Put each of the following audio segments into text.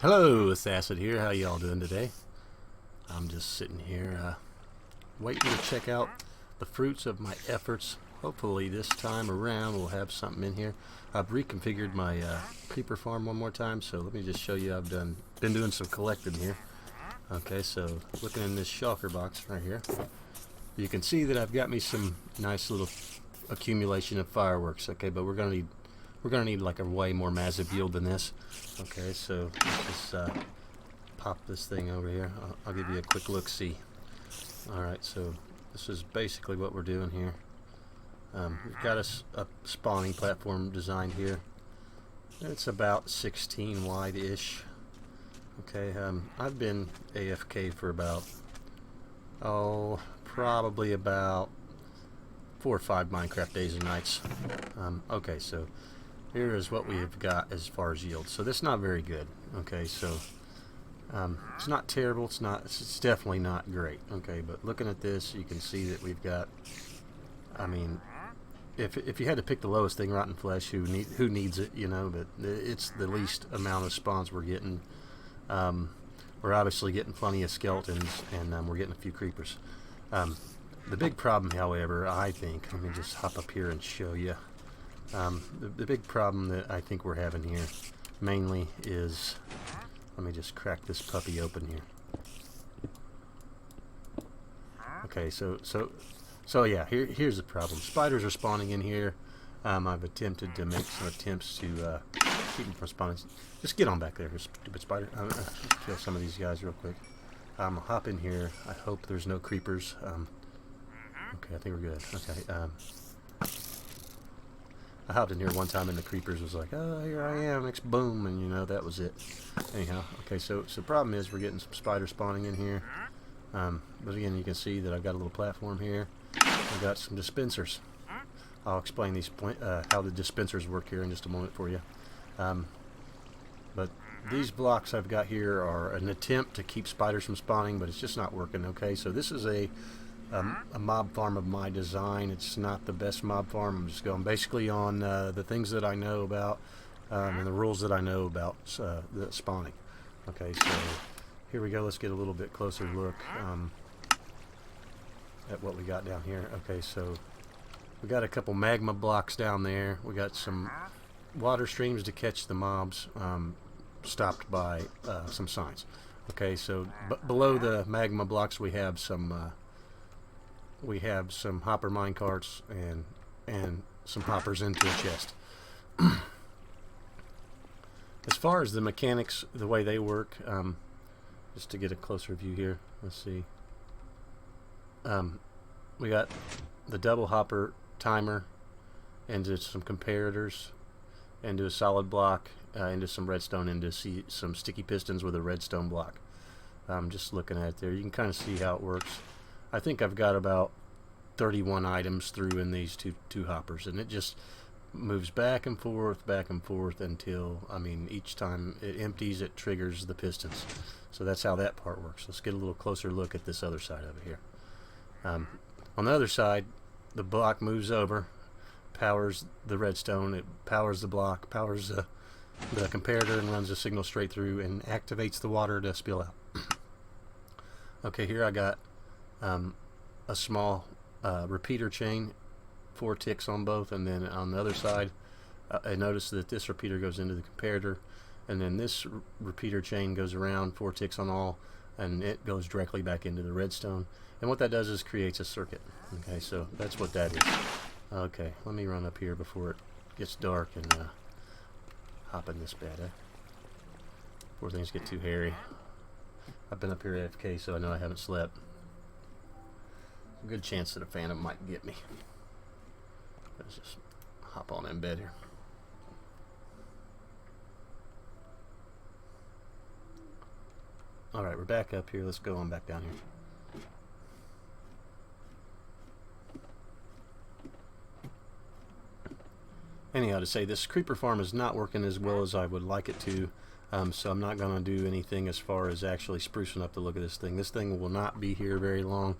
Hello, it's Acid here. How y'all doing today? I'm just sitting here waiting to check out the fruits of my efforts. Hopefully this time around we'll have something in here. I've reconfigured my creeper farm one more time, so let me just show you. I've been doing some collecting here. Okay, so looking in this shulker box right here, you can see that I've got me some nice little accumulation of fireworks. Okay, but we're gonna need like a way more massive yield than this. Okay, so let's just pop this thing over here. I'll give you a quick look-see. Alright, so this is basically what we're doing here. We've got a spawning platform designed here. It's about 16 wide-ish. Okay, I've been AFK for about, probably about 4 or 5 Minecraft days and nights. Okay, so here is what we have got as far as yield. So that's not very good. Okay, so it's not terrible. It's definitely not great. Okay, but looking at this, you can see that we've got. I mean, if you had to pick the lowest thing, rotten flesh, who needs it? You know, but it's the least amount of spawns we're getting. We're obviously getting plenty of skeletons, and we're getting a few creepers. The big problem, however, I think, let me just hop up here and show you. The big problem that I think we're having here mainly is, let me just crack this puppy open here. Okay, so yeah, here's the problem. Spiders are spawning in here. I've attempted to make some attempts to keep them from spawning. Just get on back there, you stupid spider. Kill some of these guys real quick. I'll hop in here. I hope there's no creepers. Okay, I think we're good. Okay. I hopped in here one time and the creepers was like, oh, here I am, next boom, and you know, that was it. Anyhow, okay, so the problem is we're getting some spiders spawning in here. But again, you can see that I've got a little platform here. I've got some dispensers. I'll explain these how the dispensers work here in just a moment for you. But these blocks I've got here are an attempt to keep spiders from spawning, but it's just not working. Okay, so this is a mob farm of my design. It's not the best mob farm. I'm just going basically on the things that I know about and the rules that I know about the spawning. Okay, so here we go. Let's get a little bit closer look at what we got down here. Okay, so we got a couple magma blocks down there. We got some water streams to catch the mobs, stopped by some signs. Okay, so below the magma blocks we have some hopper mine carts and some hoppers into a chest. As far as the mechanics, the way they work, just to get a closer view here, let's see. We got the double hopper timer into some comparators, into a solid block, into some redstone, into some sticky pistons with a redstone block. Just looking at it there, you can kind of see how it works. I think I've got about 31 items through in these two hoppers, and it just moves back and forth until, I mean, each time it empties, it triggers the pistons. So that's how that part works. Let's get a little closer look at this other side of it here. On the other side, the block moves over, powers the redstone, it powers the block, powers the comparator, and runs a signal straight through and activates the water to spill out. Okay, here I got a small repeater chain, 4 ticks on both, and then on the other side I noticed that this repeater goes into the comparator, and then this repeater chain goes around, 4 ticks on all, and it goes directly back into the redstone. And what that does is creates a circuit. Okay, so that's what that is. Okay, let me run up here before it gets dark and hop in this bed, before things get too hairy. I've been up here AFK, so I know I haven't slept. A good chance that a phantom might get me. Let's just hop on in bed here. Alright, we're back up here. Let's go on back down here. Anyhow, to say, this creeper farm is not working as well as I would like it to. So I'm not going to do anything as far as actually sprucing up the look of this thing. This thing will not be here very long.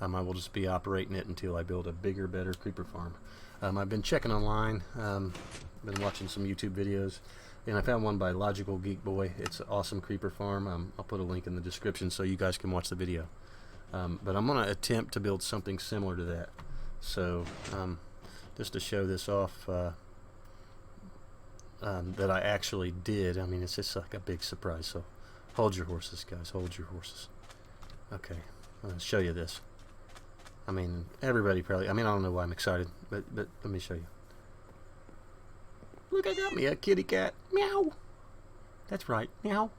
I will just be operating it until I build a bigger, better creeper farm. I've been checking online, been watching some YouTube videos. And I found one by LogicalGeekBoy. It's an awesome creeper farm. I'll put a link in the description so you guys can watch the video. But I'm going to attempt to build something similar to that. So just to show this off, that I actually did. I mean, it's just like a big surprise. So hold your horses, guys. Hold your horses. Okay, I'm going to show you this. I mean, everybody probably, I mean, I don't know why I'm excited, but let me show you. Look, I got me a kitty cat. Meow. That's right. Meow.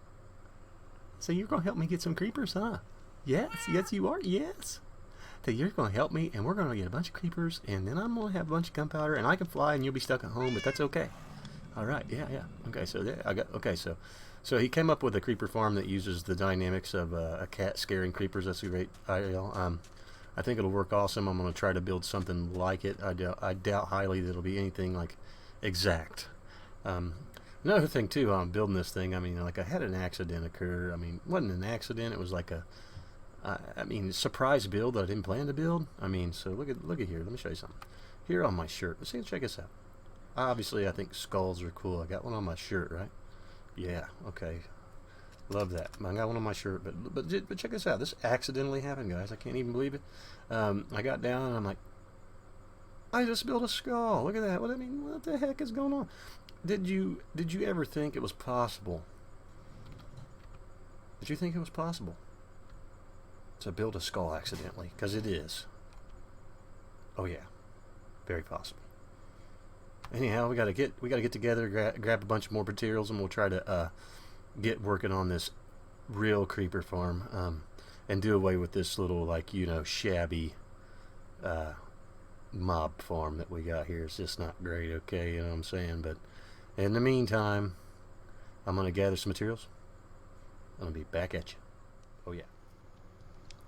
So you're going to help me get some creepers, huh? Yes. Yes, you are. Yes. So you're going to help me, and we're going to get a bunch of creepers, and then I'm going to have a bunch of gunpowder, and I can fly, and you'll be stuck at home, but that's okay. All right. Yeah, yeah. Okay, so there, okay, so he came up with a creeper farm that uses the dynamics of a cat scaring creepers. That's a great idea. I think it'll work awesome. I'm going to try to build something like it. I doubt highly that it'll be anything like exact. Another thing too, on building this thing, I mean, like, I had an accident occur. I mean, it wasn't an accident, it was like a I mean, surprise build that I didn't plan to build. I mean, so look at here. Let me show you something here on my shirt. Let's see, check this out. Obviously I think skulls are cool. I got one on my shirt, right? Yeah, okay, love that. I got one on my shirt, but check this out. This accidentally happened, guys. I can't even believe it. I got down and I'm like, I just built a skull. Look at that. What I mean, what the heck is going on? Did you ever think it was possible? Did you think it was possible to build a skull accidentally? Because it is. Oh yeah, very possible. Anyhow, we gotta get together, grab a bunch more materials, and we'll try to get working on this real creeper farm, and do away with this little, like, you know, shabby mob farm that we got here. It's just not great, okay, you know what I'm saying? But in the meantime, I'm gonna gather some materials. I'm gonna be back at you. Oh yeah.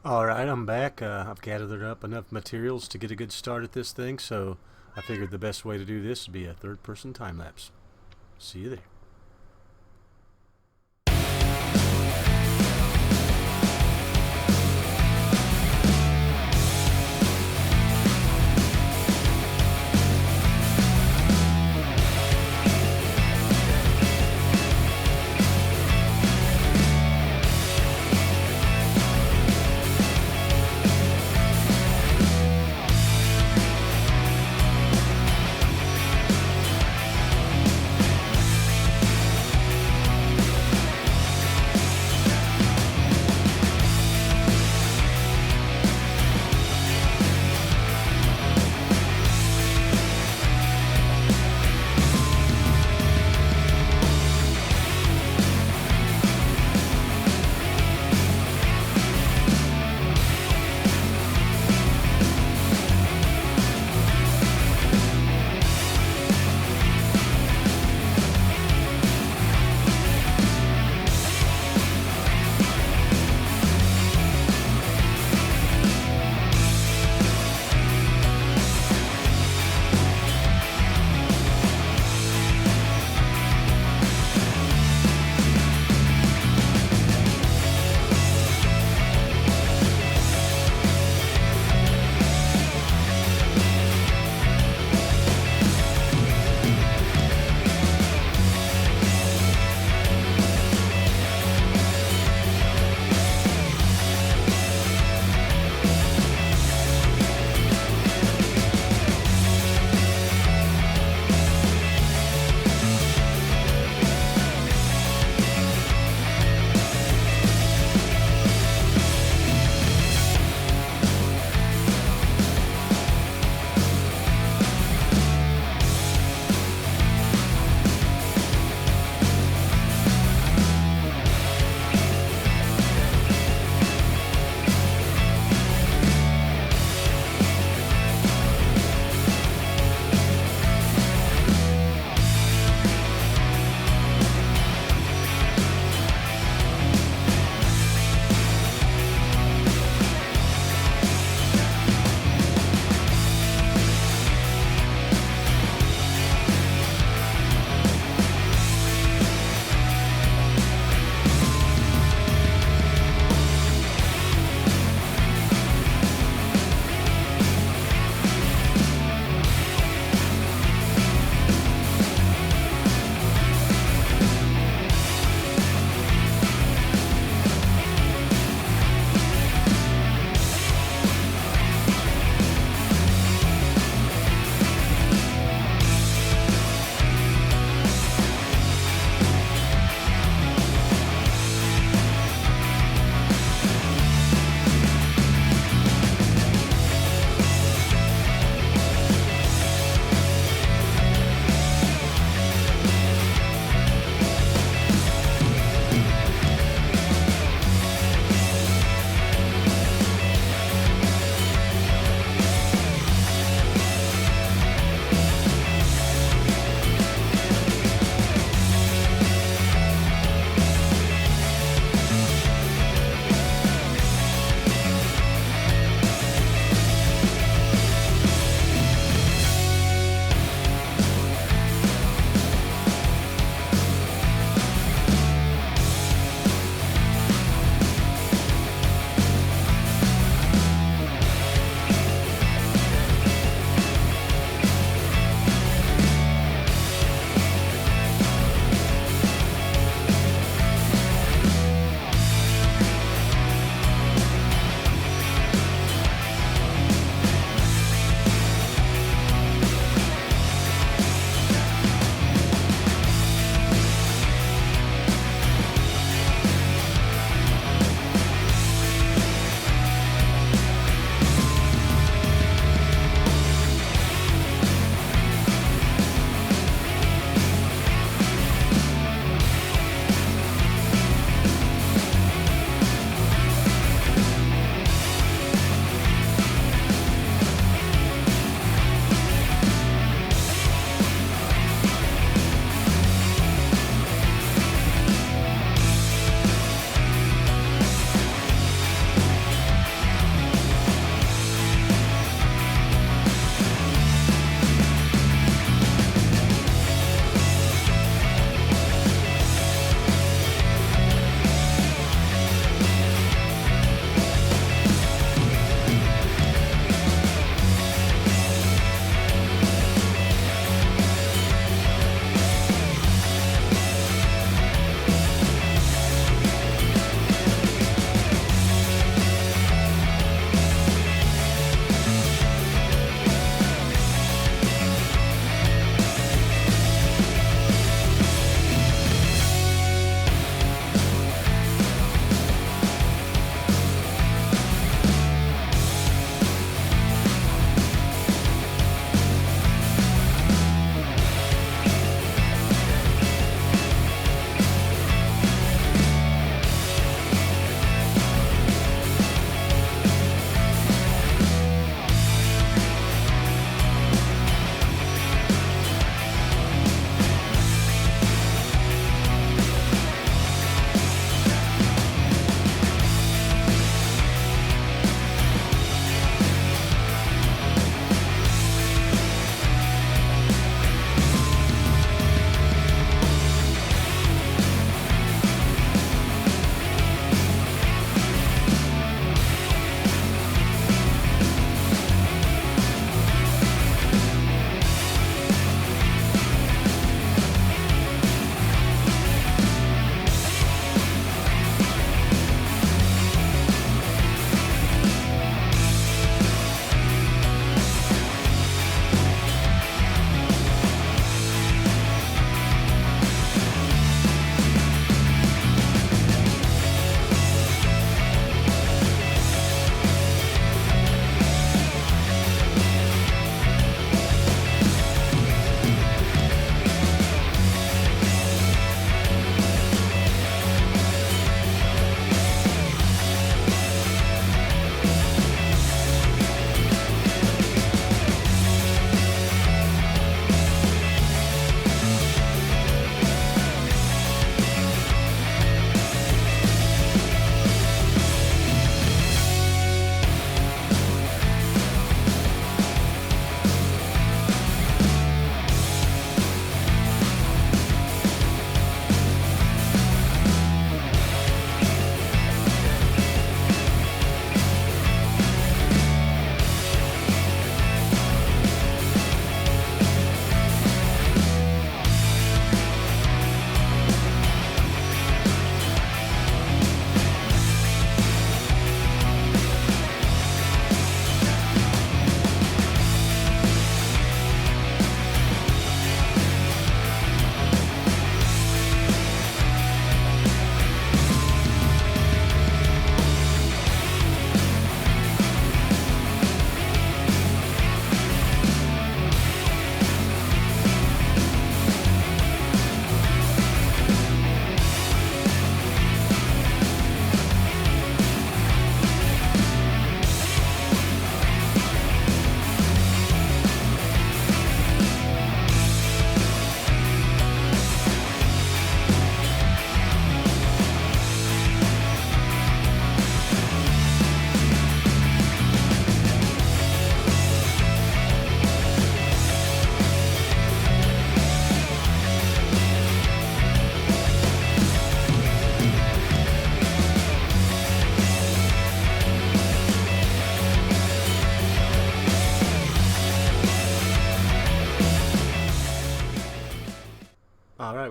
Alright, I'm back. I've gathered up enough materials to get a good start at this thing, so I figured the best way to do this would be a third-person time-lapse. See you there.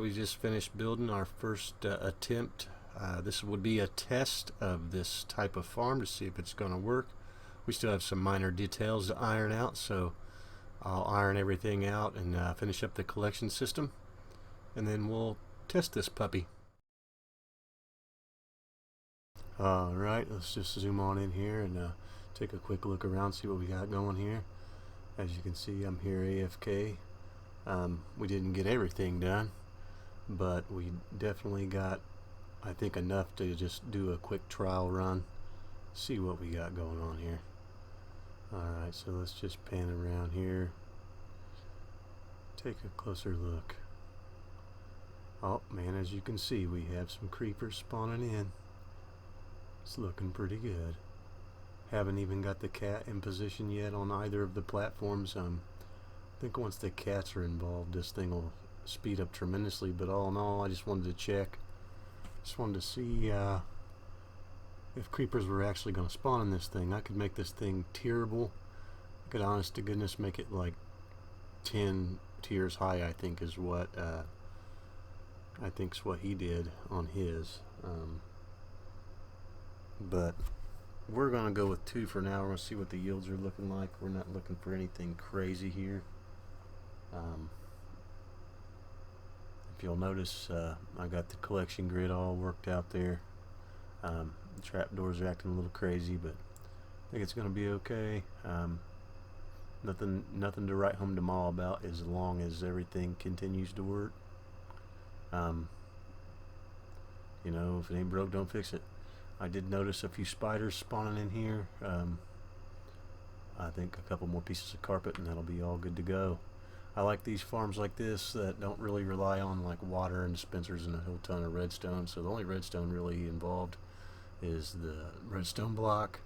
we just finished building our first attempt. This would be a test of this type of farm to see if it's going to work. We still have some minor details to iron out, so I'll iron everything out and finish up the collection system, and then we'll test this puppy. Alright, let's just zoom on in here and take a quick look around, see what we got going here. As you can see, I'm here AFK. We didn't get everything done, but we definitely got, I think, enough to just do a quick trial run, see what we got going on here. Alright, so let's just pan around here, take a closer look. Oh man, as you can see, we have some creepers spawning in. It's looking pretty good. Haven't even got the cat in position yet on either of the platforms. I think once the cats are involved, this thing will speed up tremendously, but all in all, I just wanted to check. Just wanted to see if creepers were actually going to spawn in this thing. I could make this thing tierable. I could, honest to goodness, make it like 10 tiers high, I think is what he did on his. But we're going to go with 2 for now. We're going to see what the yields are looking like. We're not looking for anything crazy here. If you'll notice, I got the collection grid all worked out there. The trapdoors are acting a little crazy, but I think it's going to be okay. Nothing to write home to Ma about as long as everything continues to work. You know, if it ain't broke, don't fix it. I did notice a few spiders spawning in here. I think a couple more pieces of carpet and that'll be all good to go. I like these farms like this that don't really rely on like water and dispensers and a whole ton of redstone. So the only redstone really involved is the redstone block,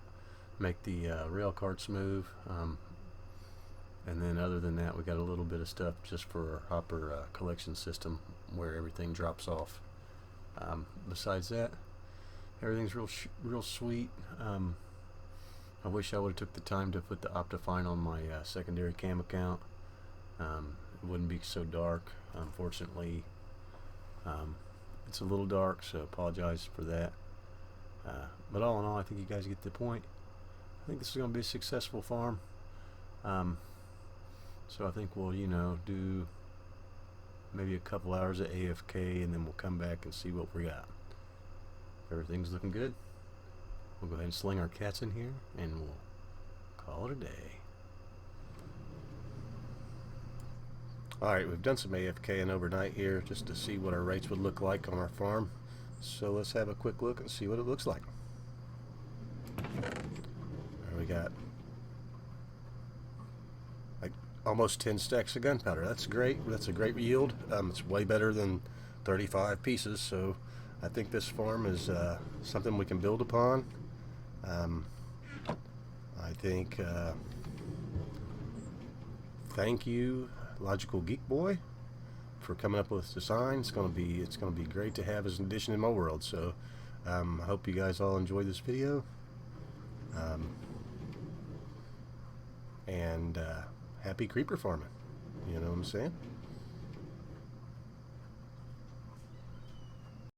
make the rail carts move, and then other than that, we got a little bit of stuff just for our hopper collection system where everything drops off. Besides that, everything's real sweet. I wish I would have took the time to put the Optifine on my secondary cam account. It wouldn't be so dark. Unfortunately, it's a little dark, so apologize for that. But all in all, I think you guys get the point. I think this is going to be a successful farm. So I think we'll, do maybe a couple hours of AFK, and then we'll come back and see what we got. Everything's looking good. We'll go ahead and sling our cats in here, and we'll call it a day. Alright, we've done some AFK and overnight here just to see what our rates would look like on our farm. So let's have a quick look and see what it looks like. There we got like almost 10 stacks of gunpowder. That's great. That's a great yield. It's way better than 35 pieces, so I think this farm is something we can build upon. I think thank you, LogicalGeekBoy, for coming up with this design. It's gonna be great to have as an addition in my world. So I hope you guys all enjoyed this video, and happy creeper farming. You know what I'm saying?